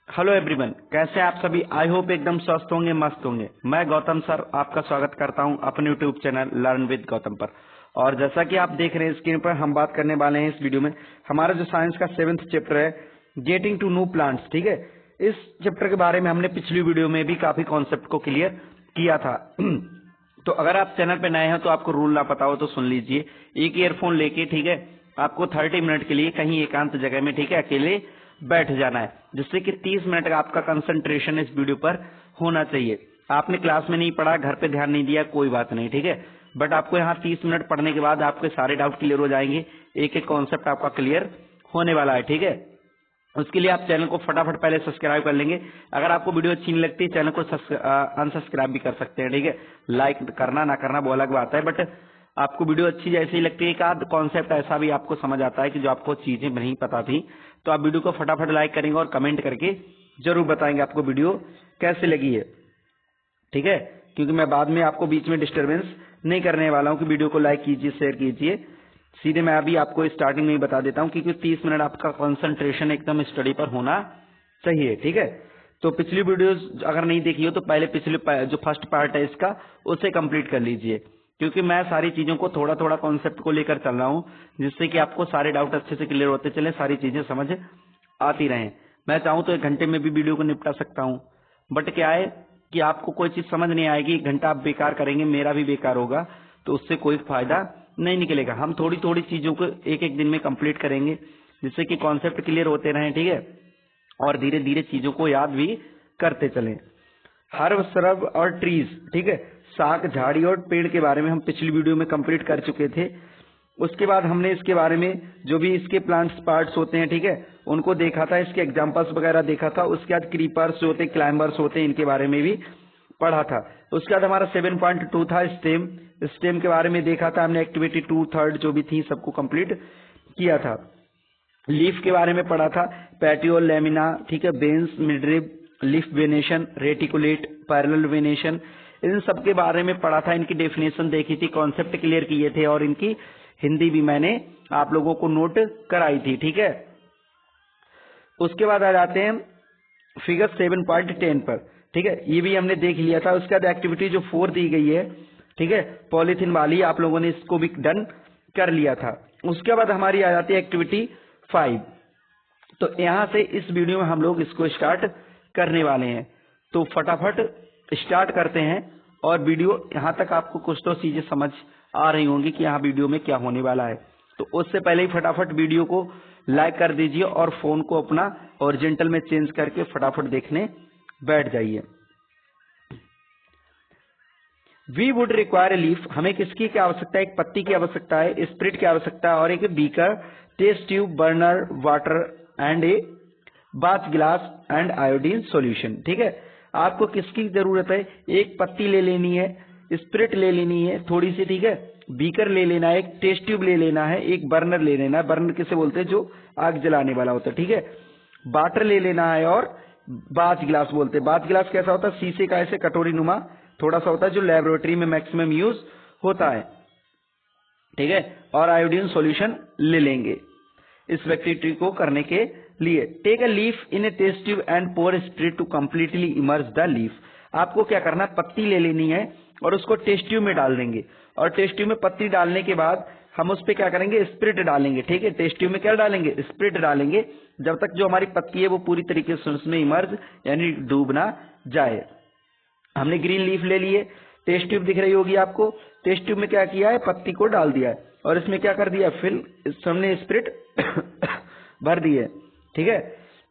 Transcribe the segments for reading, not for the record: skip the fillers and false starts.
Hello everyone, कैसे हैं आप सभी। आई होप एकदम स्वस्थ होंगे, मस्त होंगे। मैं गौतम सर आपका स्वागत करता हूं अपने YouTube channel learn with Gautam पर। और जैसा कि आप देख रहे हैं स्क्रीन पर, हम बात करने वाले हैं इस वीडियो में हमारा जो साइंस का 7th चैप्टर है, गेटिंग टू नो प्लांट्स। ठीक है, इस चैप्टर के बारे में हमने पिछली वीडियो में भी काफी कॉन्सेप्ट को क्लियर किया था। तो अगर आप चैनल पे नए हैं तो आपको रूल ना पता हो तो सुन लीजिए। एक ईयरफोन लेके, ठीक है, आपको 30 मिनट के लिए कहीं एकांत जगह में, ठीक है, अकेले बैठ जाना है, जिससे कि 30 मिनट का आपका कंसंट्रेशन इस वीडियो पर होना चाहिए। आपने क्लास में नहीं पढ़ा, घर पे ध्यान नहीं दिया, कोई बात नहीं, ठीक है, बट आपको यहाँ 30 मिनट पढ़ने के बाद आपके सारे डाउट क्लियर हो जाएंगे। एक एक कॉन्सेप्ट आपका क्लियर होने वाला है, ठीक है। उसके लिए आप चैनल को फटाफट पहले सब्सक्राइब कर लेंगे। अगर आपको वीडियो अच्छी नहीं लगती, चैनल को अनसब्सक्राइब भी कर सकते हैं, ठीक है। लाइक करना ना करना वो अलग बात है, बट आपको वीडियो अच्छी जैसे ही लगती है, एक आध कॉन्सेप्ट ऐसा भी आपको समझ आता है कि जो आपको चीजें नहीं पता थी, तो आप वीडियो को फटाफट लाइक करेंगे और कमेंट करके जरूर बताएंगे आपको वीडियो कैसे लगी है, ठीक है। क्योंकि मैं बाद में आपको बीच में डिस्टरबेंस नहीं करने वाला हूं कि वीडियो को लाइक कीजिए, शेयर कीजिए। सीधे मैं अभी आपको स्टार्टिंग में ही बता देता हूं, क्योंकि 30 मिनट आपका कंसंट्रेशन एकदम स्टडी पर होना चाहिए, ठीक है। तो पिछली वीडियोस अगर नहीं देखी हो तो पहले पिछले जो फर्स्ट पार्ट है इसका, उसे कंप्लीट कर लीजिए। क्योंकि मैं सारी चीजों को थोड़ा थोड़ा कॉन्सेप्ट को लेकर चल रहा हूं, जिससे कि आपको सारे डाउट अच्छे से क्लियर होते चले, सारी चीजें समझ आती रहें। मैं चाहूं तो 1 घंटे में भी वीडियो को निपटा सकता हूं, बट क्या है कि आपको कोई चीज समझ नहीं आएगी, 1 घंटा आप बेकार करेंगे, मेरा भी बेकार होगा, तो उससे कोई फायदा नहीं निकलेगा। हम थोड़ी थोड़ी चीजों को एक एक दिन में कंप्लीट करेंगे, जिससे कि कॉन्सेप्ट क्लियर होते रहें, ठीक है, और धीरे धीरे चीजों को याद भी करते चलें। हर्ब, श्रब और ट्रीज, ठीक है, शाक, झाड़ी और पेड़ के बारे में हम पिछली वीडियो में कंप्लीट कर चुके थे। उसके बाद हमने इसके बारे में जो भी इसके प्लांट्स पार्ट्स होते हैं, ठीक है, उनको देखा था, इसके एग्जांपल्स वगैरह देखा था। उसके बाद क्रीपर्स जो होते हैं, क्लाइंबर्स होते हैं, इनके बारे में भी पढ़ा था। उसके बाद हमारा 7.2 था स्टेम। स्टेम के बारे में देखा था हमने, एक्टिविटी 2, 3 जो भी थी सबको कंप्लीट किया था। लीफ के बारे में पढ़ा था, पैटियोल, लेमिना, ठीक है, veins, midrib, leaf venation, reticulate, parallel venation, इन सब के बारे में पढ़ा था। इनकी डेफिनेशन देखी थी, कॉन्सेप्ट क्लियर किए थे, और इनकी हिंदी भी मैंने आप लोगों को नोट कराई थी, ठीक है। उसके बाद आ जाते हैं फिगर 7.10 पर, ठीक है, ये भी हमने देख लिया था। उसके बाद एक्टिविटी जो 4 दी गई है, ठीक है, पॉलीथीन वाली, आप लोगों ने इसको भी डन कर लिया था। उसके बाद हमारी आ जाती है एक्टिविटी 5। तो यहां से इस वीडियो में हम लोग इसको स्टार्ट करने वाले हैं, तो फटाफट स्टार्ट करते हैं। और वीडियो यहां तक आपको कुछ तो चीजें समझ आ रही होंगी कि यहाँ वीडियो में क्या होने वाला है। तो उससे पहले ही फटाफट वीडियो को लाइक कर दीजिए और फोन को अपना ओरिजेंटल में चेंज करके फटाफट देखने बैठ जाइए। We would require a leaf, हमें किसकी क्या आवश्यकता है, एक पत्ती की आवश्यकता है, स्प्रिट की आवश्यकता है, और एक beaker, test tube, burner, water and a bath glass and iodine solution, ठीक है। आपको किसकी जरूरत है, एक पत्ती ले लेनी है, स्प्रिट ले लेनी है थोड़ी सी, ठीक है, बीकर ले लेना है, एक टेस्ट ट्यूब ले लेना है, एक बर्नर ले लेना है, बर्नर किसे बोलते हैं, जो आग जलाने वाला होता है, ठीक है, वाटर ले लेना है, और बाथ ग्लास बोलते हैं। बाथ ग्लास कैसा होता है, शीशे का ऐसे कटोरी नुमा थोड़ा सा होता है, जो लेबोरेटरी में मैक्सिमम यूज होता है, ठीक है। और आयोडीन सॉल्यूशन ले लेंगे इस एक्टिविटी को करने के लिए। Take a leaf in a test tube and pour spirit to completely immerse the leaf. आपको क्या करना है, पत्ती ले लेनी है और उसको टेस्ट ट्यूब में डाल देंगे, और टेस्ट ट्यूब में पत्ती डालने के बाद हम उस पे क्या करेंगे, स्प्रिट डालेंगे, ठीक है। टेस्ट ट्यूब में क्या डालेंगे, स्प्रिट डालेंगे, जब तक जो हमारी पत्ती है वो पूरी तरीके से उसमें इमर्ज यानी डूब ना जाए। हमने ग्रीन लीफ ले लिए, टेस्ट ट्यूब दिख रही होगी आपको, टेस्ट ट्यूब में क्या किया है, पत्ती को डाल दिया है, और इसमें क्या कर दिया, फिल हमने स्प्रिट भर दी है, ठीक है।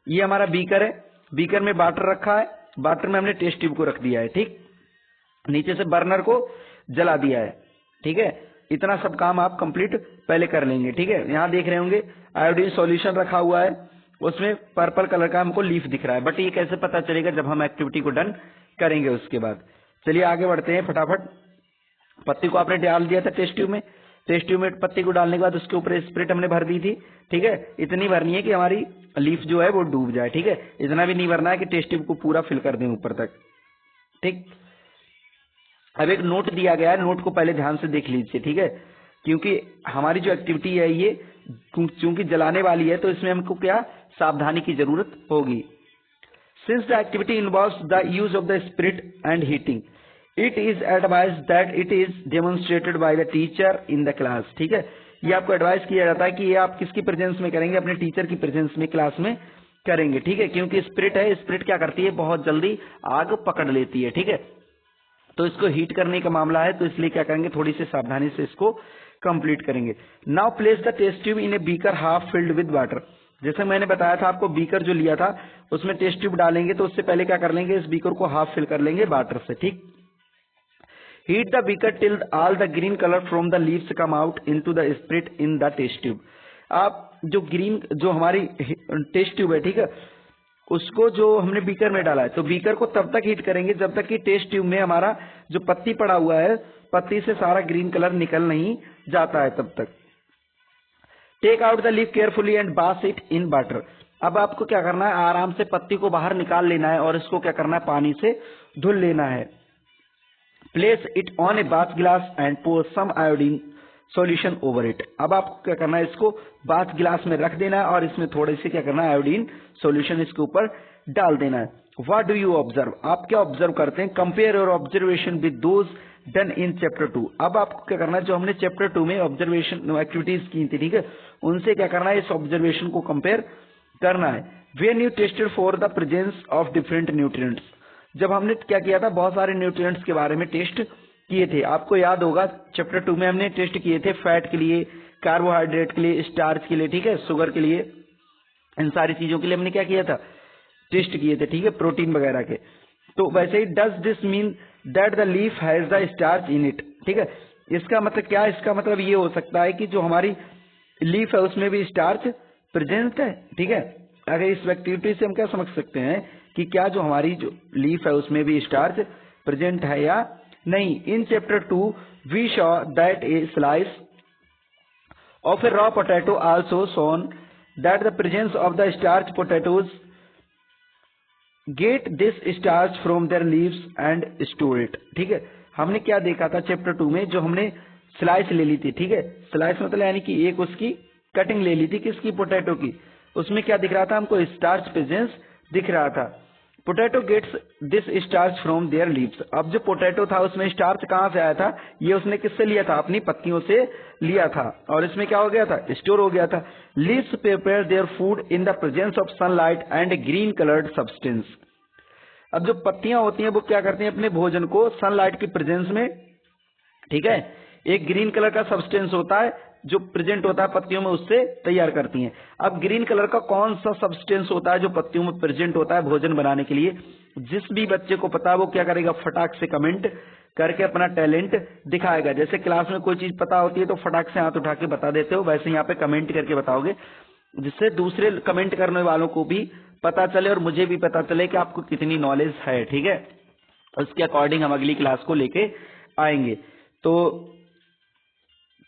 ये हमारा बीकर है, बीकर में वाटर रखा है, वाटर में हमने टेस्ट ट्यूब को रख दिया है, ठीक, नीचे से बर्नर को जला दिया है, ठीक है। इतना सब काम आप कंप्लीट पहले कर लेंगे, ठीक है। यहाँ देख रहे होंगे आयोडीन सॉल्यूशन रखा हुआ है, उसमें पर्पल कलर का हमको लीफ दिख रहा है, बट ये कैसे पता चलेगा, जब हम एक्टिविटी को डन करेंगे उसके बाद। चलिए आगे बढ़ते हैं फटाफट। पत्ती को आपने डाल दिया था टेस्ट ट्यूब में, टेस्ट ट्यूब में पत्ती को डालने के बाद उसके ऊपर स्प्रिट हमने भर दी थी, ठीक है। इतनी भरनी है कि हमारी लीफ जो है वो डूब जाए, ठीक है। इतना भी नहीं भरना है कि टेस्ट ट्यूब को पूरा फिल कर दें ऊपर तक, ठीक। अब एक नोट दिया गया है, नोट को पहले ध्यान से देख लीजिए, ठीक है, क्योंकि हमारी जो एक्टिविटी है ये चूंकि जलाने वाली है, तो इसमें हमको क्या सावधानी की जरूरत होगी। Since the activity involves the use of the spirit and heating, it is advised that it is demonstrated by the teacher in the class. ठीक है, ये आपको एडवाइस किया जाता है कि ये आप किसकी प्रेजेंस में करेंगे, अपने टीचर की प्रेजेंस में क्लास में करेंगे। ठीक है, क्योंकि स्पिरिट है, स्पिरिट क्या करती है, बहुत जल्दी आग पकड़ लेती है। ठीक है, तो इसको हीट करने का मामला है, तो इसलिए क्या करेंगे, थोड़ी सी सावधानी से इसको कंप्लीट करेंगे। Now place the test tube in a beaker half filled with water. जैसे मैंने बताया था आपको, बीकर जो लिया था उसमें टेस्ट ट्यूब डालेंगे, तो उससे पहले क्या कर लेंगे, इस बीकर को हाफ फिल कर लेंगे वाटर से। ठीक, heat the beaker till all the green colour from the leaves come out into the spirit in the test tube. आप जो ग्रीन जो हमारी टेस्ट ट्यूब है, ठीक है, उसको जो हमने बीकर में डाला है, तो बीकर को तब तक हीट करेंगे जब तक कि टेस्ट ट्यूब में हमारा जो पत्ती पड़ा हुआ है, पत्ती से सारा ग्रीन कलर निकल नहीं जाता है तब तक। Take out the leaf carefully and bath it in water. अब आपको क्या करना है, आराम से पत्ती को बाहर निकाल लेना है और इसको क्या करना है, पानी से धुल लेना है। Place it on a bath glass and pour some iodine solution over it. अब आपको क्या करना है, इसको बाथ गिलास में रख देना है और इसमें थोड़ी सी क्या करना है, आयोडीन सॉल्यूशन इसके ऊपर डाल देना है। व्हाट डू यू ऑब्जर्व, आप क्या ऑब्जर्व करते हैं, compare your observation with those done in chapter 2। अब आपको क्या करना है, जो हमने चैप्टर 2 में ऑब्जर्वेशन एक्टिविटीज की थी, ठीक है, उनसे क्या करना है, इस ऑब्जर्वेशन को कंपेयर करना है। When you tested for the presence of different nutrients, जब हमने क्या किया था, बहुत सारे न्यूट्रिएंट्स के बारे में टेस्ट किए थे। आपको याद होगा चैप्टर 2 में हमने टेस्ट किए थे फैट के लिए, कार्बोहाइड्रेट के लिए, स्टार्च के लिए, ठीक है, शुगर के लिए, इन सारी चीजों के लिए हमने क्या किया था, टेस्ट किए थे। ठीक है, प्रोटीन वगैरह के। तो वैसे he does this mean that the leaf has the starch in it. ठीक है, इसका मतलब क्या, इसका मतलब ये हो सकता है कि जो हमारी लीफ है उसमें भी स्टार्च प्रेजेंट है। ठीक है, अगर इस एक्टिविटी से हम क्या समझ सकते हैं कि क्या जो हमारी जो लीफ है उसमें भी स्टार्च प्रेजेंट है या नहीं। In chapter 2 we saw that a slice of a raw potato also shown that the presence of the starch potatoes get this starch from their leaves and store it. ठीक है, हमने क्या देखा था chapter 2 में, जो हमने स्लाइस ले ली थी। ठीक है, स्लाइस मतलब यानी कि एक उसकी कटिंग ले ली थी, किसकी, पोटैटो की। उसमें क्या दिख रहा था हमको, स्टार्च प्रेजेंस दिख रहा था। Potato gets this starch from their leaves. अब जो पोटैटो था उसमें स्टार्च कहाँ से आया था, ये उसने किससे लिया था, अपनी पत्तियों से लिया था, और इसमें क्या हो गया था, स्टोर हो गया था। Leaves prepare their food in the presence of sunlight and green coloured substance. अब जो पत्तियां होती हैं वो क्या करती हैं, अपने भोजन को सनलाइट की प्रेजेंस में, ठीक है, एक ग्रीन कलर का सब्सटेंस होता है जो प्रेजेंट होता है पत्तियों में, उससे तैयार करती हैं। अब ग्रीन कलर का कौन सा सब्सटेंस होता है जो पत्तियों में प्रेजेंट होता है भोजन बनाने के लिए, जिस भी बच्चे को पता है वो क्या करेगा, फटाक से कमेंट करके अपना टैलेंट दिखाएगा। जैसे क्लास में कोई चीज पता होती है तो फटाक से हाथ उठा के बता देते हो, वैसे यहाँ पे कमेंट करके बताओगे, जिससे दूसरे कमेंट करने वालों को भी पता चले और मुझे भी पता चले कि आपको कितनी नॉलेज है। ठीक है, उसके अकॉर्डिंग हम अगली क्लास को लेके आएंगे। तो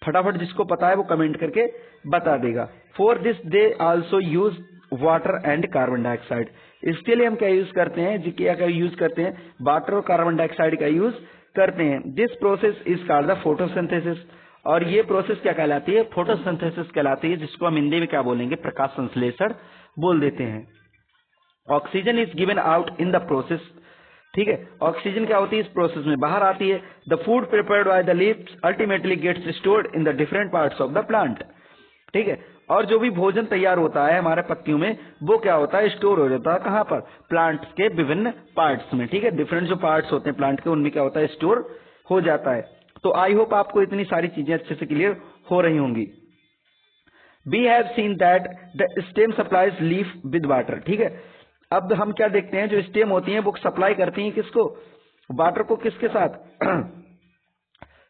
फटाफट जिसको पता है वो कमेंट करके बता देगा। For this they also use water and carbon dioxide. इसके लिए हम क्या यूज करते हैं जी, क्या यूज करते हैं, वाटर और कार्बन डाइऑक्साइड का यूज करते हैं। This process is called the photosynthesis. और ये प्रोसेस क्या कहलाती है, फोटोसिंथेसिस कहलाती है, जिसको हम हिंदी में क्या बोलेंगे, प्रकाश संश्लेषण बोल देते हैं। Oxygen is given out in the process. ठीक है, ऑक्सीजन क्या होती है, इस प्रोसेस में बाहर आती है। The food prepared by the leaves ultimately gets stored in the different parts of the plant. ठीक है, और जो भी भोजन तैयार होता है हमारे पत्तियों में, वो क्या होता है, स्टोर हो जाता है कहाँ पर, प्लांट के विभिन्न पार्ट्स में। ठीक है, डिफरेंट जो पार्ट्स होते हैं प्लांट के, उनमें क्या होता है, स्टोर हो जाता है। तो आई होप आपको इतनी सारी चीजें अच्छे से क्लियर हो रही होंगी। We have seen that the stem supplies leaf with water. ठीक है, अब हम क्या देखते हैं, जो स्टेम होती हैं वो सप्लाई करती हैं किसको, वाटर को, किसके साथ,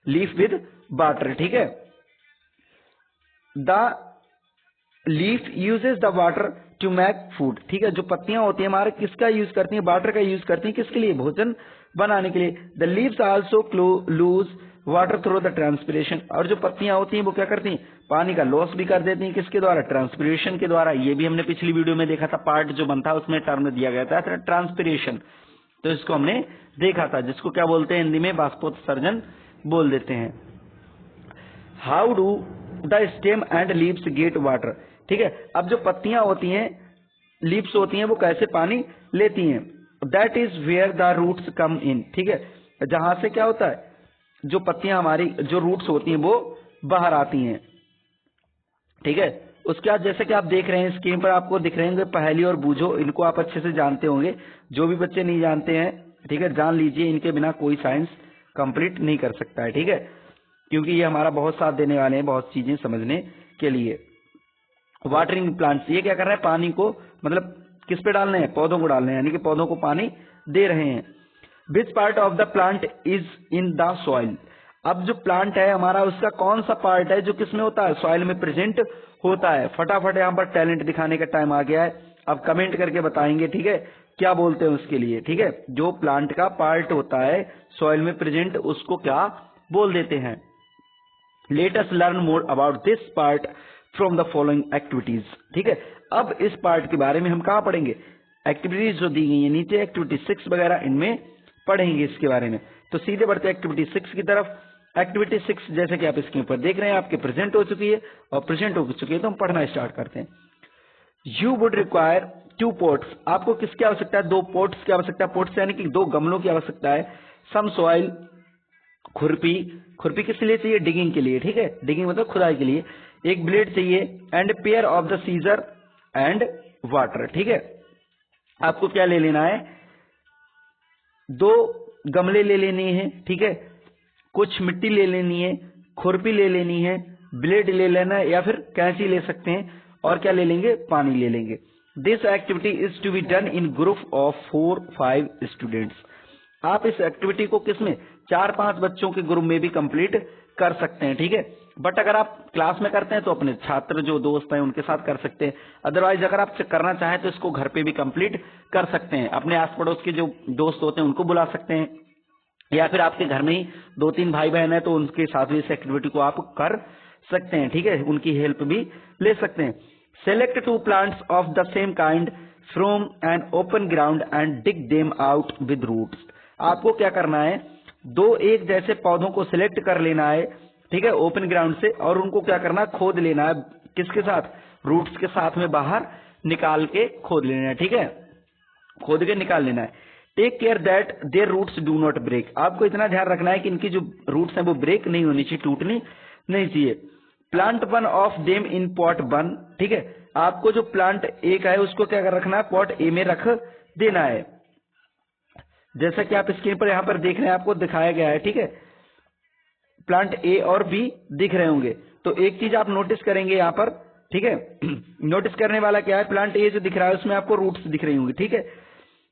लीफ विद वाटर। ठीक है, the leaf uses the water to make food. ठीक है, जो पत्तियां होती हैं हमारे किसका यूज करती हैं, वाटर का यूज करती हैं, किसके लिए, भोजन बनाने के लिए। The leaves also loose water through the transpiration. और जो पत्तियां होती हैं वो क्या करती हैं, पानी का लॉस भी कर देती हैं, किसके द्वारा, ट्रांसपिरेशन के द्वारा। ये भी हमने पिछली वीडियो में देखा था, पार्ट जो बनता है उसमें टर्म दिया गया था ट्रांसपिरेशन, तो इसको हमने देखा था, जिसको क्या बोलते हैं हिंदी में, बाष्पोत्सर्जन बोल देते हैं। How do the stem and leaves get water. ठीक है, अब जो पत्तियां होती हैं लीव्स होती हैं वो कैसे पानी लेती हैं। That is where the roots come in, ठीक है, जहां से क्या होता है, जो पत्तियां हमारी जो रूट्स होती हैं वो बाहर आती हैं, ठीक है। उसके बाद जैसे कि आप देख रहे हैं स्क्रीन पर आपको दिख रहे होंगे पहेली और बूझो, इनको आप अच्छे से जानते होंगे। जो भी बच्चे नहीं जानते हैं, ठीक है, जान लीजिए, इनके बिना कोई साइंस कंप्लीट नहीं कर सकता है, ठीक है, क्योंकि ये हमारा बहुत साथ देने वाले हैं बहुत चीजें समझने के लिए। वाटरिंग प्लांट्स, ये क्या कर रहे हैं, पानी को मतलब किस पे डालने हैं, पौधों को डालने हैं, यानी कि पौधों को पानी दे रहे हैं। Which part of the plant is in the soil, अब जो प्लांट है हमारा उसका कौन सा पार्ट है जो किसमें होता है, सॉइल में प्रेजेंट होता है। फटाफट यहाँ पर टैलेंट दिखाने का टाइम आ गया है, अब कमेंट करके बताएंगे, ठीक है, क्या बोलते हैं उसके लिए, ठीक है। जो प्लांट का पार्ट होता है सॉइल में प्रेजेंट उसको क्या बोल देते हैं। Let us learn more about this part from the following activities, ठीक है। अब इस पार्ट के बारे में हम कहाँ पढ़ेंगे, एक्टिविटीज जो दी गई है नीचे, एक्टिविटी 6 वगैरह इनमें पढ़ेंगे इसके बारे में। तो सीधे बढ़ते हैं एक्टिविटी 6 की तरफ। एक्टिविटी 6 जैसे कि आप इसके ऊपर देख रहे हैं आपके प्रेजेंट हो चुकी है, और प्रेजेंट हो चुकी है तो हम पढ़ना स्टार्ट करते हैं। यू वुड रिक्वायर 2 पोट्स, आपको किसकी आवश्यकता है, 2 पोट्स की आवश्यकता है। पोट्स यानी कि 2 गमलों की आवश्यकता है। सम सॉइल, खुरपी, खुरपी किस लिए चाहिए, डिगिंग के लिए, ठीक है, डिगिंग मतलब खुदाई के लिए। एक ब्लेड चाहिए, and pair of the seizure and water, ठीक है। आपको क्या ले लेना है, 2 गमले ले लेने हैं, ठीक है, कुछ मिट्टी ले लेनी है, खुरपी ले लेनी है, ब्लेड ले लेना है, या फिर कैंची ले सकते हैं, और क्या ले लेंगे, पानी ले लेंगे। This activity is to be done in group of 4-5 students. आप इस एक्टिविटी को किसमें, 4-5 बच्चों के ग्रुप में भी कंप्लीट कर सकते हैं, ठीक है। बट अगर आप क्लास में करते हैं तो अपने छात्र जो दोस्त हैं उनके साथ कर सकते हैं। अदरवाइज अगर आप करना चाहें तो इसको घर पे भी कंप्लीट कर सकते हैं। अपने आस पड़ोस के जो दोस्त होते हैं उनको बुला सकते हैं, या फिर आपके घर में ही 2-3 भाई बहन है तो उनके साथ भी इस एक्टिविटी को आप कर सकते हैं, ठीक है, उनकी हेल्प भी ले सकते हैं। Select 2 plants of the same kind from an open ground and dig them out with roots. आपको क्या करना है, 2 एक जैसे पौधों को सिलेक्ट कर लेना है, ठीक है, ओपन ग्राउंड से, और उनको क्या करना है, खोद लेना है, किसके साथ, रूट्स के साथ में बाहर निकाल के खोद लेना है, ठीक है, खोद के निकाल लेना है। Take care that their roots do not break, आपको इतना ध्यान रखना है कि इनकी जो रूट्स हैं वो ब्रेक नहीं होनी चाहिए, टूटनी नहीं चाहिए। Plant 1 of them in pot 1, ठीक है, आपको जो प्लांट एक है उसको क्या कर रखना है, पॉट ए में रख देना है। जैसा कि आप स्क्रीन पर यहाँ पर देख रहे हैं आपको दिखाया गया है, ठीक है, प्लांट ए और बी दिख रहे होंगे। तो एक चीज आप नोटिस करेंगे यहाँ पर, ठीक है, नोटिस करने वाला क्या है, प्लांट ए जो दिख रहा है उसमें आपको रूट्स दिख रही होंगी, ठीक है,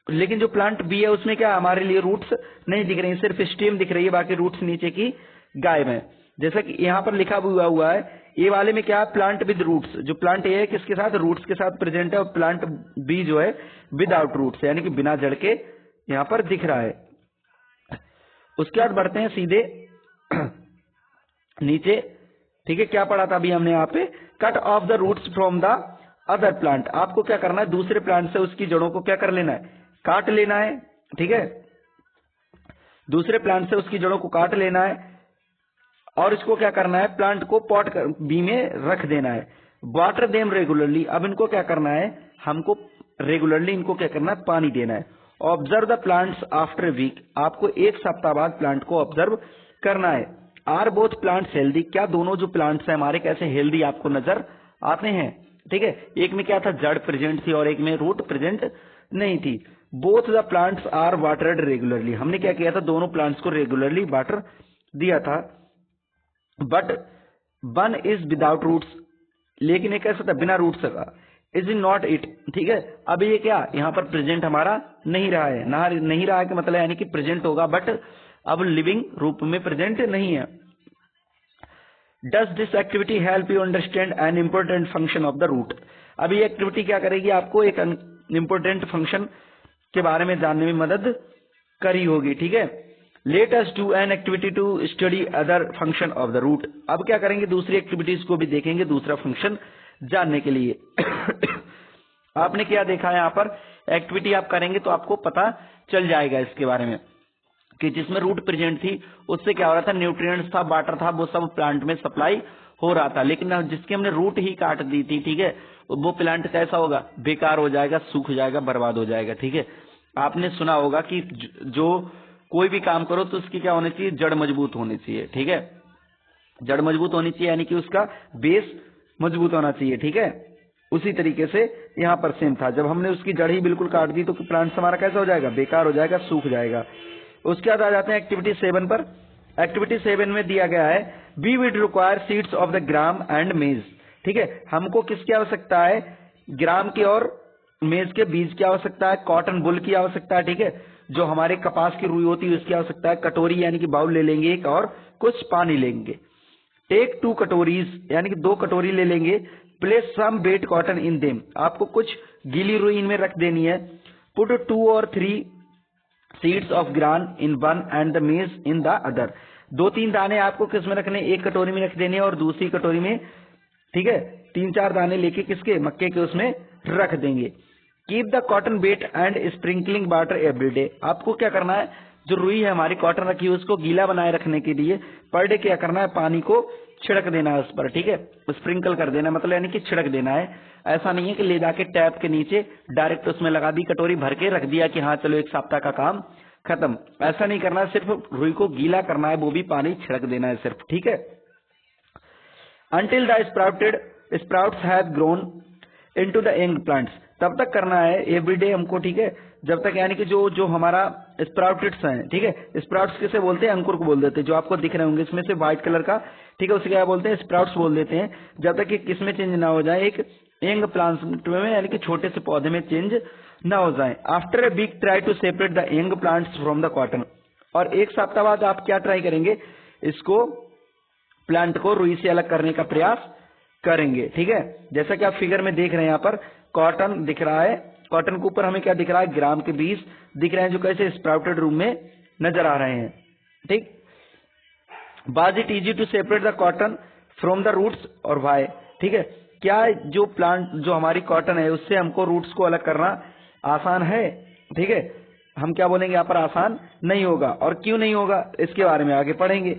लेकिन जो प्लांट बी है उसमें क्या हमारे लिए रूट्स नहीं दिख रही है, सिर्फ स्टेम दिख रही है, बाकी रूट्स नीचे की गायब है। जैसा कि यहाँ पर लिखा हुआ है, ए वाले में क्या है, प्लांट विद रूट्स, जो प्लांट ए है किसके साथ, रूट्स के साथ प्रेजेंट है, और प्लांट बी जो है विदाउट रूट्स यानी कि बिना जड़ के यहाँ पर दिख रहा है। उसके बाद बढ़ते हैं सीधे नीचे, ठीक है, क्या पढ़ा था अभी हमने यहाँ पे, cut off the roots from the other plant. आपको क्या करना है, दूसरे प्लांट से उसकी जड़ों को क्या कर लेना है, काट लेना है, ठीक है, दूसरे प्लांट से उसकी जड़ों को काट लेना है, और इसको क्या करना है, प्लांट को पॉट बी में रख देना है। वाटर देम रेगुलरली, अब इनको क्या करना है, हमको रेगुलरली इनको क्या करना है, पानी देना है। Observe the plants after week, आपको 1 सप्ताह बाद प्लांट को ऑब्जर्व करना है। आर बोथ प्लांट्स हेल्दी, क्या दोनों जो प्लांट्स हैं हमारे कैसे हेल्दी आपको नजर आते हैं, ठीक है, एक में क्या था, जड़ प्रेजेंट थी और एक में रूट प्रेजेंट नहीं थी। Both the plants are watered regularly, हमने क्या किया था, दोनों प्लांट्स को रेगुलरली वाटर दिया था। बट 1 इज विदाउट रूट्स, लेकिन एक कैसा था, बिना रूट्स का, इज इन नॉट इट, ठीक है। अब ये क्या यहाँ पर प्रेजेंट हमारा नहीं रहा है, नहीं रहा है कि मतलब यानी कि प्रेजेंट होगा बट अब लिविंग रूप में प्रेजेंट नहीं है। Does this activity help you understand an important function of the root, अब ये एक्टिविटी क्या करेगी, आपको एक इम्पोर्टेंट फंक्शन के बारे में जानने में मदद करी होगी, ठीक है। Let us do an activity to study other function of the root, अब क्या करेंगे, दूसरी एक्टिविटीज को भी देखेंगे दूसरा फंक्शन जानने के लिए। आपने क्या देखा यहाँ पर, एक्टिविटी आप करेंगे तो आपको पता चल जाएगा इसके बारे में कि जिसमें रूट प्रेजेंट थी उससे क्या हो रहा था, न्यूट्रिएंट्स था, वाटर था, वो सब प्लांट में सप्लाई हो रहा था। लेकिन जिसकी हमने रूट ही काट दी थी, ठीक है, वो प्लांट कैसा होगा, बेकार हो जाएगा, सूख जाएगा, बर्बाद हो जाएगा। ठीक है, आपने सुना होगा कि जो कोई भी काम करो तो उसकी क्या होनी चाहिए, जड़ मजबूत होनी चाहिए। ठीक है, जड़ मजबूत होनी चाहिए यानी कि उसका बेस मजबूत होना चाहिए। ठीक है, उसी तरीके से यहाँ पर सेम था, जब हमने उसकी जड़ ही बिल्कुल काट दी तो प्लांट हमारा कैसा हो जाएगा, बेकार हो जाएगा, सूख जाएगा। उसके बाद आ जाते हैं एक्टिविटी 7 पर। एक्टिविटी 7 में दिया गया है we would require seeds of the gram and maize. ठीक है, हमको किसकी आवश्यकता है, ग्राम की और मेज के बीज की आवश्यकता है, कॉटन बुल की आवश्यकता है। ठीक है, जो हमारे कपास की रुई होती है उसकी आवश्यकता है, कटोरी यानी कि बाउल ले लेंगे एक, और कुछ पानी लेंगे। टेक 2 कटोरीज यानी कि 2 कटोरी ले लेंगे। Place some wet cotton in them, आपको कुछ गीली रुई इनमें रख देनी है। Put 2 or 3 seeds of gram in one and the maize in the other. 2-3 दाने आपको किस में रखने, एक कटोरी में रख देने और दूसरी कटोरी में, ठीक है, 3-4 दाने लेके किसके, मक्के के, उसमें रख देंगे। Keep the cotton wet and sprinkling water every day. आपको क्या करना है, जो रुई है हमारी कॉटन रखी है उसको गीला बनाए रखने के लिए पर डे क्या करना है, पानी को छिड़क देना है उस पर। ठीक है, स्प्रिंकल कर देना मतलब यानी कि छिड़क देना है। ऐसा नहीं है कि ले जाके टैप के नीचे डायरेक्ट उसमें लगा दी, कटोरी भर के रख दिया कि हाँ चलो एक सप्ताह का काम खत्म। ऐसा नहीं करना है, सिर्फ रुई को गीला करना है, वो भी पानी छिड़क देना है सिर्फ। ठीक है, until the sprouts have grown into the young plants, तब तक करना है एवरीडे हमको। ठीक है, जब तक यानी कि जो हमारा स्प्राउटेड्स हैं, ठीक है, स्प्राउट्स किसे बोलते हैं, अंकुर को बोल देते हैं, जो आपको दिख रहे होंगे इसमें से व्हाइट कलर का। ठीक है, उसे क्या बोलते हैं, स्प्राउट्स बोल देते हैं। जब तक कि किसमें चेंज ना हो जाए, एक यंग प्लांट में यानी कि छोटे से पौधे में चेंज ना हो जाए। After a week try to separate the young plants from the cotton, और एक सप्ताह बाद आप क्या ट्राई करेंगे, इसको प्लांट को रुई से अलग करने का प्रयास करेंगे। ठीक है, जैसा कि आप फिगर में देख रहे हैं, यहाँ पर कॉटन दिख रहा है, कॉटन के ऊपर हमें क्या दिख रहा है, ग्राम के बीज दिख रहे हैं जो कैसे स्प्राउटेड रूप में नजर आ रहे हैं। ठीक, was it easy to separate the cotton from the roots और वाई। ठीक है, क्या जो प्लांट जो हमारी कॉटन है उससे हमको रूट्स को अलग करना आसान है। ठीक है, हम क्या बोलेंगे यहाँ पर, आसान नहीं होगा। और क्यों नहीं होगा इसके बारे में आगे पढ़ेंगे।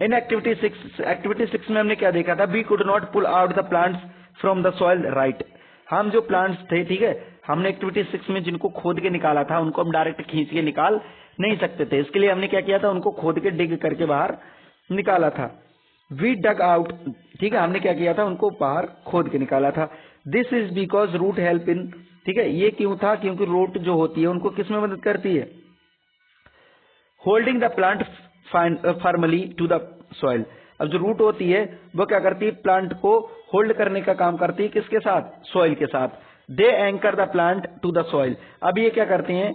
इन एक्टिविटी 6 में हमने क्या देखा था, we could not pull out the plants from the soil right. हम जो प्लांट्स थे, ठीक है, हमने एक्टिविटी 6 में जिनको खोद के निकाला था उनको हम डायरेक्ट खींच के निकाल नहीं सकते थे। इसके लिए हमने क्या किया था, उनको खोद के डिग करके बाहर निकाला था। वी डग आउट, ठीक है, हमने क्या किया था, उनको बाहर खोद के निकाला था। This is because root help in, ठीक है, ये क्यों था, क्योंकि रूट जो होती है उनको किस में मदद करती है, holding the plant firmly to the soil. अब जो रूट होती है वो क्या करती है, प्लांट को होल्ड करने का काम करती है, किसके साथ, सॉइल के साथ। They anchor the plant to the soil. अब ये क्या करती हैं,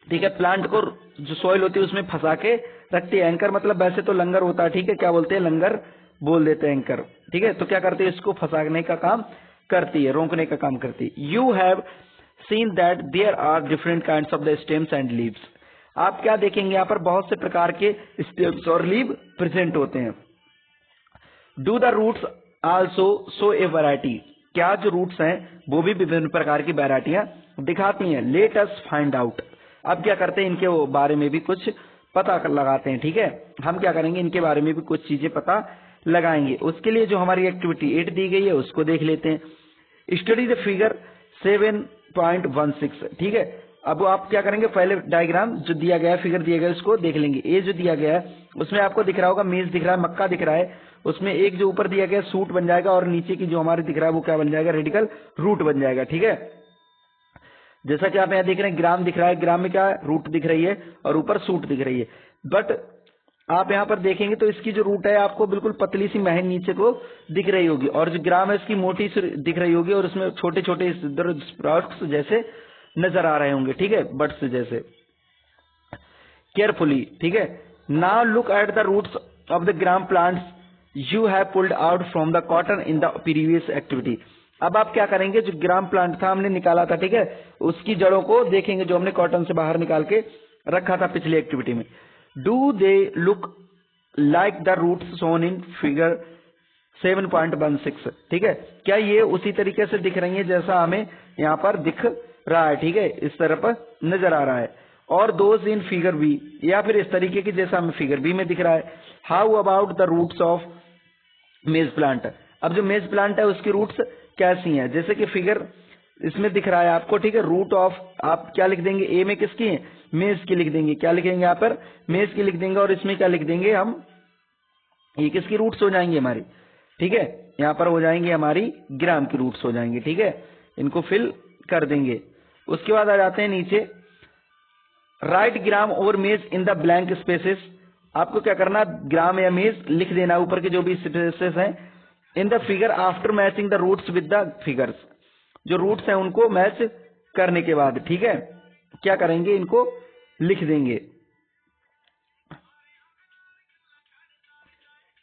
ठीक है, प्लांट को जो सॉइल होती है उसमें फंसा के रखती है। एंकर मतलब वैसे तो लंगर होता है, ठीक है, क्या बोलते हैं, लंगर बोल देते हैं एंकर। ठीक है, तो क्या करती है, इसको फंसाने का काम करती है, रोकने का काम करती है। You have seen that there are different kinds of the stems and leaves. आप क्या देखेंगे, यहाँ पर बहुत से प्रकार के स्टेम्स और लीव प्रेजेंट होते हैं। Do the roots also show a variety. क्या जो रूट्स हैं वो भी विभिन्न प्रकार की वैरायटियां दिखाती हैं। Let us find out. अब क्या करते हैं, इनके बारे में भी कुछ पता लगाते हैं। ठीक है, हम क्या करेंगे, इनके बारे में भी कुछ चीजें पता लगाएंगे। उसके लिए जो हमारी एक्टिविटी 8 दी गई है उसको देख लेते हैं। Study the figure 7.16। ठीक है, अब आप क्या करेंगे, पहले डायग्राम जो दिया गया है, फिगर दिया गया है, उसको देख लेंगे। ये जो दिया गया है उसमें आपको दिख रहा होगा मेज दिख रहा है, मक्का दिख रहा है, उसमें एक जो ऊपर दिया गया सूट बन जाएगा और नीचे की जो हमारे दिख रहा है वो क्या बन जाएगा, रेडिकल रूट बन जाएगा। ठीक है, जैसा कि आप यहाँ देख रहे हैं, ग्राम दिख रहा है, ग्राम में क्या रूट दिख रही है और ऊपर सूट दिख रही है। बट आप यहाँ पर देखेंगे तो इसकी जो रूट है आपको बिल्कुल पतली सी महन नीचे को दिख रही होगी, और जो ग्राम है इसकी मोटी सी दिख रही होगी, और उसमें छोटे छोटे स्प्राउट्स जैसे नजर आ रहे होंगे। ठीक है, बट्स जैसे। केयरफुली, ठीक है, now look at the roots of the gram plants you have pulled out from the cotton in the previous activity. अब आप क्या करेंगे, जो ग्राम प्लांट था हमने निकाला था, ठीक है, उसकी जड़ों को देखेंगे जो हमने कॉटन से बाहर निकाल के रखा था पिछली एक्टिविटी में। Do they look like the roots shown in figure 7.16। ठीक है, क्या ये उसी तरीके से दिख रही है जैसा हमें यहाँ पर दिख रहा है। ठीक है, इस तरफ नजर आ रहा है। और दोज इन फिगर बी, या फिर इस तरीके की जैसा हमें फिगर बी में दिख रहा है। How about the roots of maize plant. अब जो मेज प्लांट है उसकी रूट्स कैसी हैं। जैसे कि फिगर इसमें दिख रहा है आपको, ठीक है। रूट ऑफ आप क्या लिख देंगे, ए में किसकी है, मेज की लिख देंगे। क्या लिखेंगे यहाँ पर, मेज की लिख देंगे। और इसमें क्या लिख देंगे हम, ये किसकी रूट्स हो जाएंगी हमारी, ठीक है। यहाँ पर हो जाएंगे हमारी ग्राम की रूट्स हो जाएंगी, ठीक है। इनको फिल कर देंगे। उसके बाद आ जाते हैं नीचे, राइट ग्राम और मेज इन द ब्लैंक स्पेसेस। आपको क्या करना, ग्राम या मेज लिख देना ऊपर के जो भी स्पेसेस हैं in the figure after matching the roots with the figures. जो रूट्स हैं उनको मैच करने के बाद, ठीक है, क्या करेंगे, इनको लिख देंगे।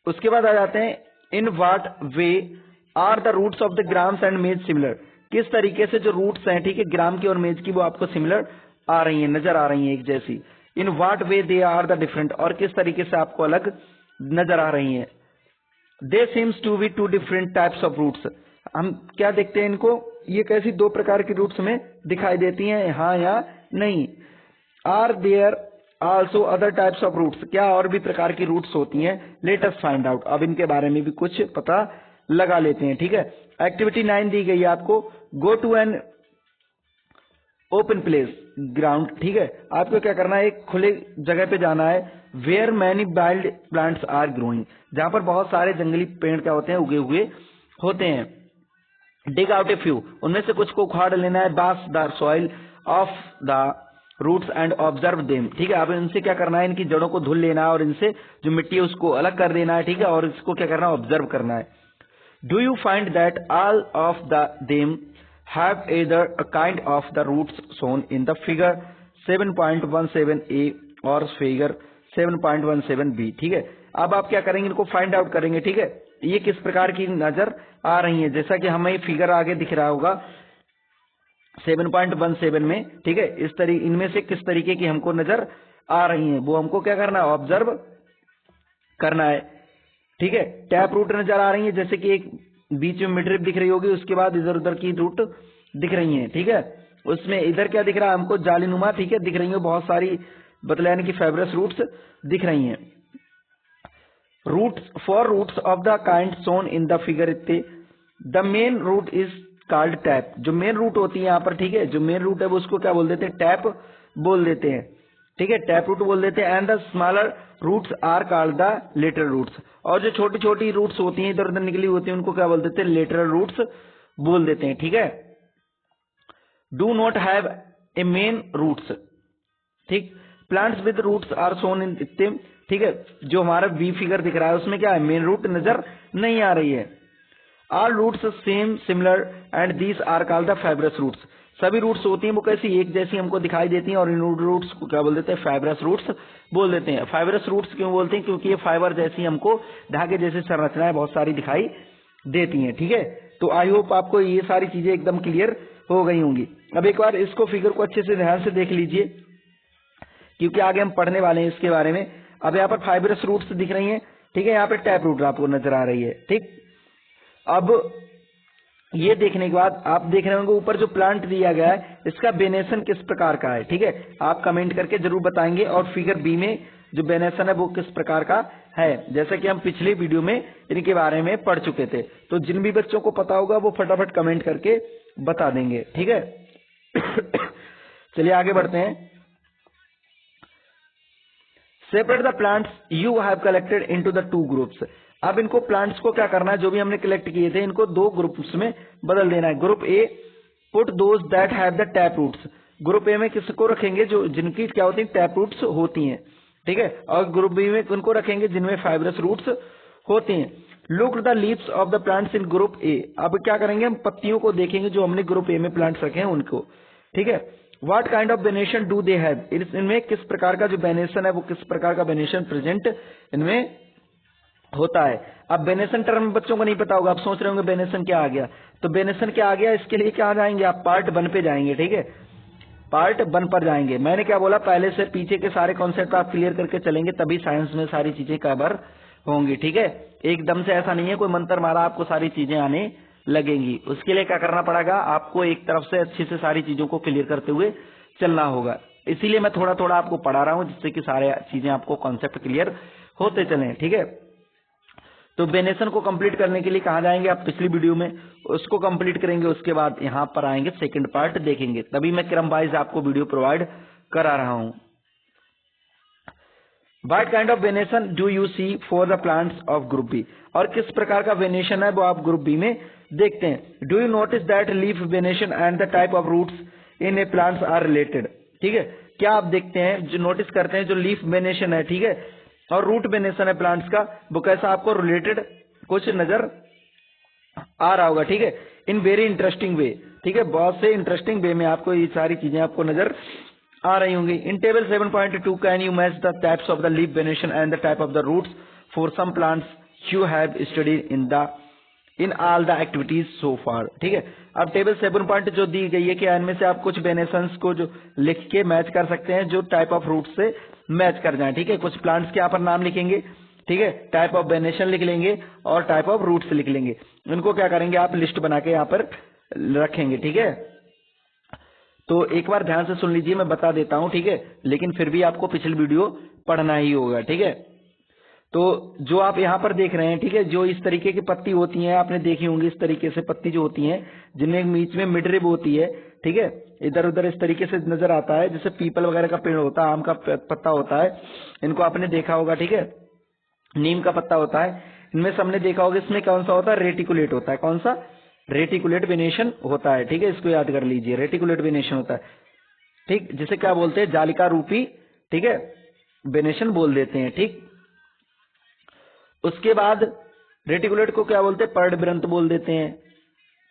उसके बाद आ जाते हैं, in what way are the roots of the grams and maize similar. किस तरीके से जो रूट्स हैं, ठीक है, ग्राम की और मेज की, वो आपको सिमिलर आ रही हैं, नजर आ रही हैं एक जैसी। In what way they are the different, और किस तरीके से आपको अलग नजर आ रही हैं। They seems to be two different types of roots. हम क्या देखते हैं इनको, ये कैसी दो प्रकार की रूट्स में दिखाई देती हैं, हाँ या नहीं। Are there also other types of roots, क्या और भी प्रकार की रूट्स होती हैं, लेट अस फाइंड आउट। अब इनके बारे में भी कुछ पता लगा लेते हैं, ठीक है। एक्टिविटी 9 दी गई है आपको, go to an open place ground, ठीक है। आपको क्या करना है, एक खुले जगह पे जाना है, where many wild plants are growing, जहां पर बहुत सारे जंगली पेड़ क्या होते हैं, उगे हुए होते हैं। डिग आउट ए फ्यू, उनमें से कुछ को उखाड़ लेना है, wash the soil off the roots and observe them, ठीक है। अब इनसे क्या करना है, इनकी जड़ों को धुल लेना है और इनसे जो मिट्टी है उसको अलग कर देना है, ठीक है। और इसको क्या करना है, ऑब्जर्व करना है। Do you find that all of the them have either a kind of the roots shown in the figure 7.17a और figure 7.17b, ठीक है। अब आप क्या करेंगे, इनको फाइंड आउट करेंगे, ठीक है, ये किस प्रकार की नजर आ रही है। जैसा कि हमें फिगर आगे दिख रहा होगा 7.17 में, ठीक है, इस तरीके इनमें से किस तरीके की हमको नजर आ रही है, वो हमको क्या करना है, ऑब्जर्व करना है, ठीक है। टैप रूट नजर आ रही है, जैसे कि एक बीच में मिड रिप दिख रही होगी, उसके बाद इधर उधर की रूट दिख रही हैं, ठीक है। उसमें इधर क्या दिख रहा है हमको, जालीनुमा, ठीक है, दिख रही है बहुत सारी, मतलब यानी कि फाइब्रस रूट्स दिख रही हैं। Roots for roots of the kind shown in the figure इतने the main root is called tap. जो मेन रूट होती है यहाँ पर, ठीक है, जो मेन रूट है वो उसको क्या बोल देते हैं, टैप बोल देते हैं, ठीक है, टैप रूट बोल देते हैं। And the smaller roots are called the lateral roots, और जो छोटी छोटी रूट्स होती हैं इधर उधर निकली होती हैं उनको क्या बोल देते हैं, लेटरल रूट्स बोल देते हैं, ठीक है। Do not have a main roots, ठीक। Plants with roots are shown in इतने, ठीक है, जो हमारा बी फिगर दिख रहा है उसमें क्या है, मेन रूट नजर नहीं आ रही है। All roots same similar and these are called the fibrous roots. सभी रूट्स होती हैं वो कैसी, एक जैसी हमको दिखाई देती हैं, और इन रूट्स को क्या बोल देते हैं, फाइब्रस रूट्स बोल देते हैं। फाइब्रस रूट्स क्यों बोलते हैं, क्योंकि ये फाइबर जैसी हमको धागे जैसी संरचनाएं बहुत सारी दिखाई देती हैं, ठीक है। तो आई होप आपको ये सारी चीजें एकदम क्लियर हो गई होंगी। अब एक बार इसको फिगर को अच्छे से ध्यान से देख लीजिए, क्योंकि आगे हम पढ़ने वाले हैं इसके बारे में। अब यहाँ पर फाइब्रस रूट्स दिख रही हैं, ठीक है, यहाँ पे टैप रूट आपको नजर आ रही है, ठीक। अब ये देखने के बाद आप देख रहे होंगे ऊपर जो प्लांट दिया गया है इसका बेनेशन किस प्रकार का है, ठीक है, आप कमेंट करके जरूर बताएंगे। और फिगर बी में जो बेनेशन है वो किस प्रकार का है, जैसा कि हम पिछले वीडियो में इनके बारे में पढ़ चुके थे। तो जिन भी बच्चों को पता होगा वो फटाफट कमेंट करके बता देंगे, ठीक है। चलिए आगे बढ़ते हैं। Separate the plants you have collected into the two groups. अब इनको प्लांट्स को क्या करना है, जो भी हमने कलेक्ट किए थे इनको दो ग्रुप्स में बदल देना है। Group A put those that have the tap roots. Group A में किसको रखेंगे, जो जिनकी क्या होती है, टैप रूट्स होती हैं, ठीक है। और ग्रुप बी में उनको रखेंगे जिनमें फाइब्रस रूट्स होती हैं। Look the leaves of the plants in group A. अब क्या करेंगे, हम पत्तियों को देखेंगे जो हमने ग्रुप ए में प्लांट्स रखे हैं उनको, ठीक है। What kind of venation do they have, इनमें किस प्रकार का जो वेनेशन है वो किस प्रकार का वेनेशन प्रेजेंट इनमें होता है। अब बेनेशन टर्म बच्चों को नहीं पता होगा, आप सोच रहे होंगे बेनेशन क्या आ गया, तो बेनेशन क्या आ गया, इसके लिए क्या आ जाएंगे आप, पार्ट 1 पे जाएंगे, ठीक है, पार्ट 1 पर जाएंगे। मैंने क्या बोला, पहले से पीछे के सारे कॉन्सेप्ट आप क्लियर करके चलेंगे तभी साइंस में सारी चीजें कवर होंगी, ठीक है। एकदम से ऐसा नहीं है कोई मंत्र मारा आपको सारी चीजें आने लगेंगी। उसके लिए क्या करना पड़ेगा, आपको एक तरफ से अच्छे से सारी चीजों को क्लियर करते हुए चलना होगा। इसीलिए मैं थोड़ा थोड़ा आपको पढ़ा रहा हूं, जिससे कि सारे चीजें आपको कॉन्सेप्ट क्लियर होते चले, ठीक है। तो वेनेशन को कंप्लीट करने के लिए कहाँ जाएंगे आप, पिछली वीडियो में उसको कंप्लीट करेंगे, उसके बाद यहाँ पर आएंगे सेकंड पार्ट देखेंगे, तभी मैं क्रम वाइज आपको वीडियो प्रोवाइड करा रहा हूँ। What kind of venation do you see for the plants of group B? और किस प्रकार का वेनेशन है वो आप ग्रुप बी में देखते हैं। Do you notice that leaf venation and the type of roots in a plants are related. ठीक है, क्या आप देखते हैं, जो नोटिस करते हैं, जो लीफ वेनेशन है, ठीक है, और रूट वेनेशन है प्लांट्स का, वो कैसा आपको रिलेटेड कुछ नजर आ रहा होगा। ठीक है, इन वेरी इंटरेस्टिंग वे। ठीक है, बहुत से इंटरेस्टिंग वे में आपको ये सारी चीजें आपको नजर आ रही होंगी। In table 7.2 can you match the types of the leaf venation and the type of the roots for some plants you have studied in all the activities so far. ठीक है, अब टेबल 7 जो दी गई है कि इनमें से आप कुछ वेनेशंस को जो लिख के मैच कर सकते हैं जो टाइप ऑफ रूट से मैच कर जाए। ठीक है, कुछ प्लांट्स के यहाँ पर नाम लिखेंगे, ठीक है, टाइप ऑफ वेनेशन लिख लेंगे और टाइप ऑफ रूट्स लिख लेंगे। इनको क्या करेंगे आप लिस्ट बना के यहाँ पर रखेंगे। ठीक है, तो एक बार ध्यान से सुन लीजिए, मैं बता देता हूं। ठीक है, लेकिन फिर भी आपको पिछली वीडियो पढ़ना ही होगा। ठीक है, तो जो आप यहाँ पर देख रहे हैं, ठीक है, जो इस तरीके की पत्ती होती हैं आपने देखी होंगी, इस तरीके से पत्ती जो होती हैं जिनमें बीच में मिड रिब होती है। ठीक है, इधर उधर इस तरीके से नजर आता है, जैसे पीपल वगैरह का पेड़ होता है, आम का पत्ता होता है, इनको आपने देखा होगा। ठीक है, नीम का पत्ता होता है, इनमें सबने देखा होगा। इसमें कौन सा होता है, रेटिकुलेट होता है। कौन सा, रेटिकुलेट वेनेशन होता है। ठीक है, इसको याद कर लीजिए, रेटिकुलेट वेनेशन होता है। ठीक, जिसे क्या बोलते हैं, जालिका रूपी, ठीक है, वेनेशन बोल देते हैं। ठीक, उसके बाद रेटिकुलेट को क्या बोलते हैं, पर्ड वृंत बोल देते हैं।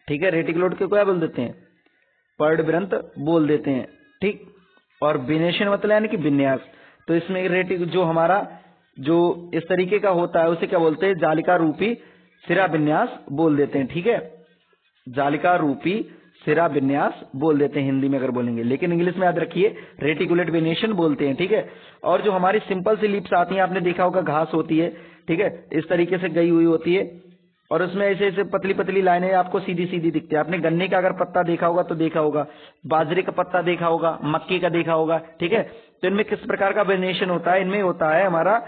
ठीक है, रेटिकुलेट को क्या बोल देते हैं, पर्ड वृंत बोल देते हैं। ठीक, और वेनेशन मतलब यानी कि विन्यास, तो इसमें रेटिक जो हमारा जो इस तरीके का होता है उसे क्या बोलते हैं, जालिका रूपी सिरा विन्यास बोल देते हैं। ठीक है, जालिका रूपी सिरा विन्यास बोल देते हैं हिंदी में अगर बोलेंगे, लेकिन इंग्लिश में याद रखिए रेटिकुलेट वेनेशन बोलते हैं। ठीक है, और जो हमारी सिंपल सी लीव्स आती हैं, आपने देखा होगा घास होती है, ठीक है, इस तरीके से गई हुई होती है और उसमें ऐसे ऐसे पतली पतली लाइनें आपको सीधी सीधी दिखती है। आपने गन्ने का अगर पत्ता देखा होगा तो देखा होगा, बाजरे का पत्ता देखा होगा, मक्के का देखा होगा। ठीक है, तो इनमें किस प्रकार का वेनेशन होता है, इनमें होता है हमारा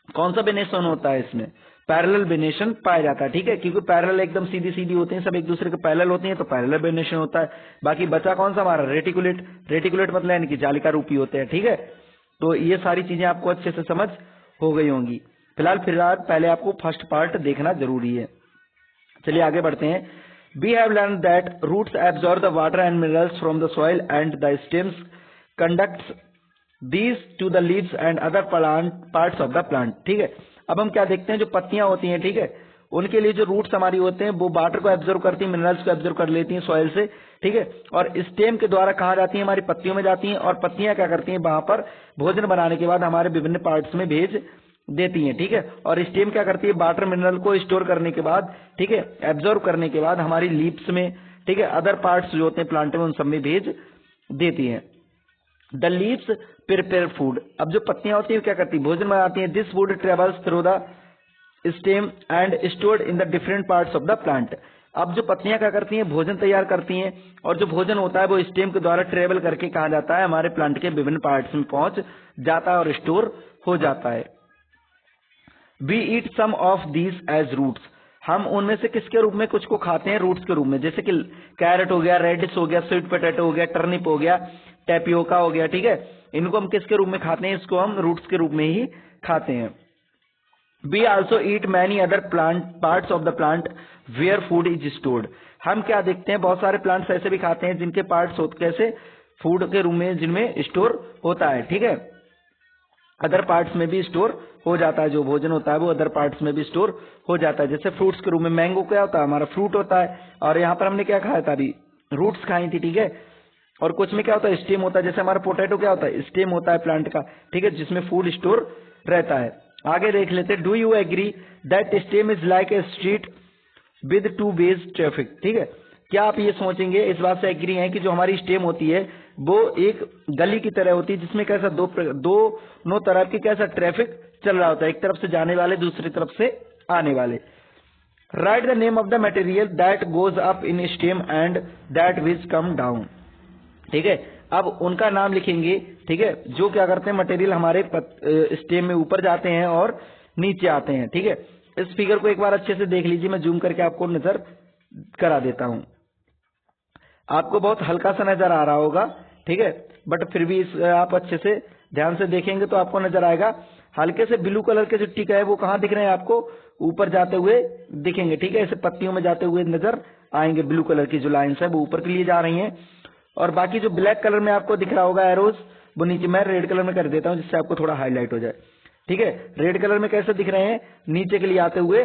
कौन सा वेनेशन होता है, इसमें पैरेलल वेनेशन पाया जाता है। ठीक है, क्योंकि पैरेलल एकदम सीधी सीधी होते हैं, सब एक दूसरे के पैरेलल होते हैं, तो पैरेलल वेनेशन होता है। बाकी बचा कौन सा हमारा, रेटिकुलेट। रेटिकुलेट मतलब यानी कि जालिका रूपी होते हैं। ठीक है, तो ये सारी चीजें आपको अच्छे से समझ हो गई होंगी। फिलहाल पहले आपको फर्स्ट पार्ट देखना जरूरी है। चलिए आगे बढ़ते हैं। We have learn that roots absorb the water and minerals from the soil and the stems conducts these to the leaves and other parts of the plant। ठीक है, अब हम क्या देखते हैं, जो पत्तियां होती हैं, ठीक है, उनके लिए जो रूट्स हमारी होते हैं वो वाटर को एब्जॉर्ब करती हैं, मिनरल्स को एब्जॉर्ब कर लेती हैं सॉइल से। ठीक है, और स्टेम के द्वारा कहाँ जाती हैं, हमारी पत्तियों में जाती हैं, और पत्तियां क्या करती हैं, वहां पर भोजन बनाने के बाद हमारे विभिन्न पार्ट्स में भेज देती हैं। ठीक है, और स्टेम क्या करती है, वाटर मिनरल को स्टोर करने के बाद, ठीक है, एब्जॉर्ब करने के बाद हमारी लीव्स में, ठीक है, अदर पार्ट्स जो होते हैं प्लांट में, उन सब में भेज देती हैं। द लीव्स प्रिपेयर फूड, अब जो पत्तियां होती है क्या करती है, भोजन बनाती हैं। This food travels through the stem and stored in the different parts of the plant. अब जो पत्तियां क्या करती हैं, भोजन तैयार करती हैं, और जो भोजन होता है वो स्टेम के द्वारा ट्रेवल करके कहा जाता है, हमारे प्लांट के विभिन्न पार्ट्स में पहुंच जाता है और स्टोर हो जाता है। We eat some of these as roots, हम उनमें से किसके रूप में कुछ को खाते हैं, रूट्स के रूप में, जैसे कि कैरेट हो गया, रेडिश हो गया, स्वीट पोटैटो हो गया, टर्निप हो गया, टेपियोका हो गया। ठीक है, इनको हम किसके रूप में खाते हैं, इसको हम रूट्स के रूप में ही खाते हैं। We also eat many other plant parts of the plant where food is stored, हम क्या देखते हैं, बहुत सारे प्लांट्स ऐसे भी खाते हैं जिनके पार्ट्स होते कैसे, फूड के रूप में, जिनमें स्टोर होता है। ठीक है, अदर पार्ट्स में भी स्टोर हो जाता है, जो भोजन होता है वो अदर पार्ट्स में भी स्टोर हो जाता है। जैसे फ्रूट्स के रूप में मैंगो क्या होता है, हमारा फ्रूट होता है, और यहाँ पर हमने क्या खाया था अभी, रूट्स खाई थी। ठीक है, और कुछ में क्या होता है, स्टेम होता है, जैसे हमारा पोटैटो क्या होता है, स्टेम होता है प्लांट का। ठीक है, जिसमें फूड स्टोर रहता है। आगे देख लेते हैं। Do you agree that stem is like a street with two ways traffic. ठीक है, क्या आप ये सोचेंगे, इस बात से एग्री हैं कि जो हमारी स्टेम होती है वो एक गली की तरह होती है, जिसमें कैसा दोनों तरफ की कैसा ट्रैफिक चल रहा होता है, एक तरफ से जाने वाले, दूसरी तरफ से आने वाले। Right the name of the material that goes up in stem and that which come down. ठीक है, अब उनका नाम लिखेंगे। ठीक है, जो क्या करते हैं, मटेरियल हमारे स्टेम में ऊपर जाते हैं और नीचे आते हैं। ठीक है, इस फिगर को एक बार अच्छे से देख लीजिए, मैं जूम करके आपको नजर करा देता हूं। आपको बहुत हल्का सा नजर आ रहा होगा, ठीक है, बट फिर भी आप अच्छे से ध्यान से देखेंगे तो आपको नजर आएगा हल्के से ब्लू कलर के जो टिक है वो कहाँ दिख रहे हैं आपको, ऊपर जाते हुए दिखेंगे, ठीक है, ऐसे पत्तियों में जाते हुए नजर आएंगे। ब्लू कलर की जो लाइन्स है वो ऊपर के लिए जा रही हैं, और बाकी जो ब्लैक कलर में आपको दिख रहा होगा एरोज, वो नीचे मैं रेड कलर में कर देता हूँ जिससे आपको थोड़ा हाईलाइट हो जाए, ठीक है। रेड कलर में कैसे दिख रहे हैं, नीचे के लिए आते हुए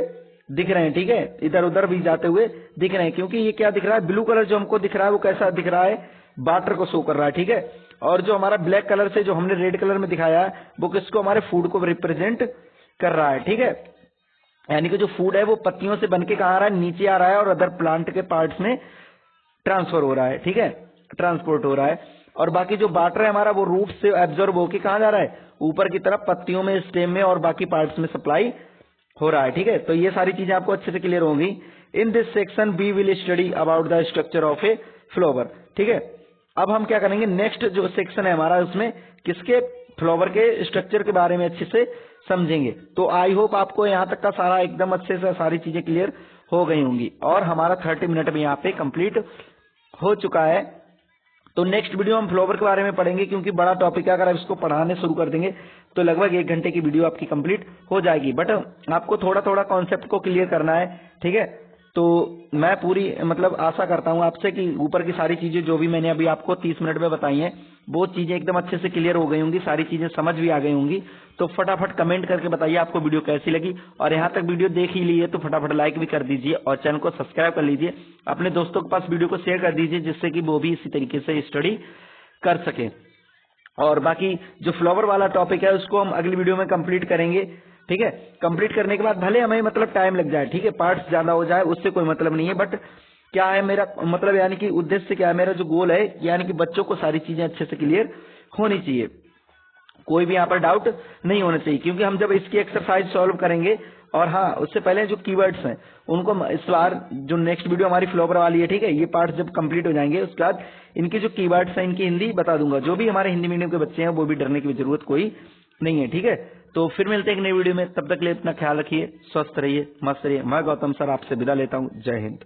दिख रहे हैं, ठीक है, इधर उधर भी जाते हुए दिख रहे हैं, क्योंकि ये क्या दिख रहा है, ब्लू कलर जो हमको दिख रहा है वो कैसा दिख रहा है, वाटर को शो कर रहा है, ठीक है। और जो हमारा ब्लैक कलर से जो हमने रेड कलर में दिखाया है वो किसको, हमारे फूड को रिप्रेजेंट कर रहा है, ठीक है। यानी कि जो फूड है वो पत्तियों से बनके कहाँ आ रहा है, नीचे आ रहा है और अदर प्लांट के पार्ट्स में ट्रांसफर हो रहा है, ठीक है, ट्रांसपोर्ट हो रहा है। और बाकी जो वाटर है हमारा वो रूट से एब्जॉर्ब होके कहाँ जा रहा है, ऊपर की तरफ पत्तियों में, स्टेम में और बाकी पार्ट्स में सप्लाई हो रहा है, ठीक है। तो ये सारी चीजें आपको अच्छे से क्लियर होंगी। In this section we will study about the structure of a flower, ठीक है। अब हम क्या करेंगे, नेक्स्ट जो सेक्शन है हमारा उसमें किसके, फ्लावर के स्ट्रक्चर के बारे में अच्छे से समझेंगे। तो आई होप आपको यहाँ तक का सारा एकदम अच्छे से सारी चीजें क्लियर हो गई होंगी, और हमारा 30 मिनट में यहाँ पे कंप्लीट हो चुका है। तो नेक्स्ट वीडियो हम फ्लावर के बारे में पढ़ेंगे, क्योंकि बड़ा टॉपिक है, अगर आप इसको पढ़ाने शुरू कर देंगे तो लगभग 1 घंटे की वीडियो आपकी कंप्लीट हो जाएगी, बट आपको थोड़ा थोड़ा कॉन्सेप्ट को क्लियर करना है, ठीक है। तो मैं पूरी मतलब आशा करता हूं आपसे कि ऊपर की सारी चीजें जो भी मैंने अभी आपको 30 मिनट में बताई हैं वो चीजें एकदम अच्छे से क्लियर हो गई होंगी, सारी चीजें समझ भी आ गई होंगी। तो फटाफट कमेंट करके बताइए आपको वीडियो कैसी लगी, और यहाँ तक वीडियो देख ही ली है तो फटाफट लाइक भी कर दीजिए और चैनल को सब्सक्राइब कर लीजिए। अपने दोस्तों के पास वीडियो को शेयर कर दीजिए जिससे कि वो भी इसी तरीके से स्टडी कर सके। और बाकी जो फ्लावर वाला टॉपिक है उसको हम अगली वीडियो में कंप्लीट करेंगे, ठीक है। कंप्लीट करने के बाद भले हमें मतलब टाइम लग जाए, ठीक है, पार्ट्स ज्यादा हो जाए उससे कोई मतलब नहीं है, बट क्या है मेरा मतलब, यानी कि उद्देश्य क्या है, मेरा जो गोल है यानी कि बच्चों को सारी चीजें अच्छे से क्लियर होनी चाहिए, कोई भी यहाँ पर डाउट नहीं होना चाहिए। क्योंकि हम जब इसकी एक्सरसाइज सॉल्व करेंगे, और हाँ उससे पहले जो कीवर्ड्स हैं उनको इस बार जो नेक्स्ट वीडियो हमारी फ्लावर वाली है, ठीक है, ये पार्ट जब कंप्लीट हो जाएंगे उसके बाद इनकी जो कीवर्ड्स हैं इनकी हिंदी बता दूंगा। जो भी हमारे हिंदी मीडियम के बच्चे हैं वो भी डरने की जरूरत कोई नहीं है, ठीक है। तो फिर मिलते हैं एक नई वीडियो में, तब तक के लिए अपना ख्याल रखिए, स्वस्थ रहिए, मस्त रहिए। मैं गौतम सर आपसे विदा लेता हूँ। जय हिंद।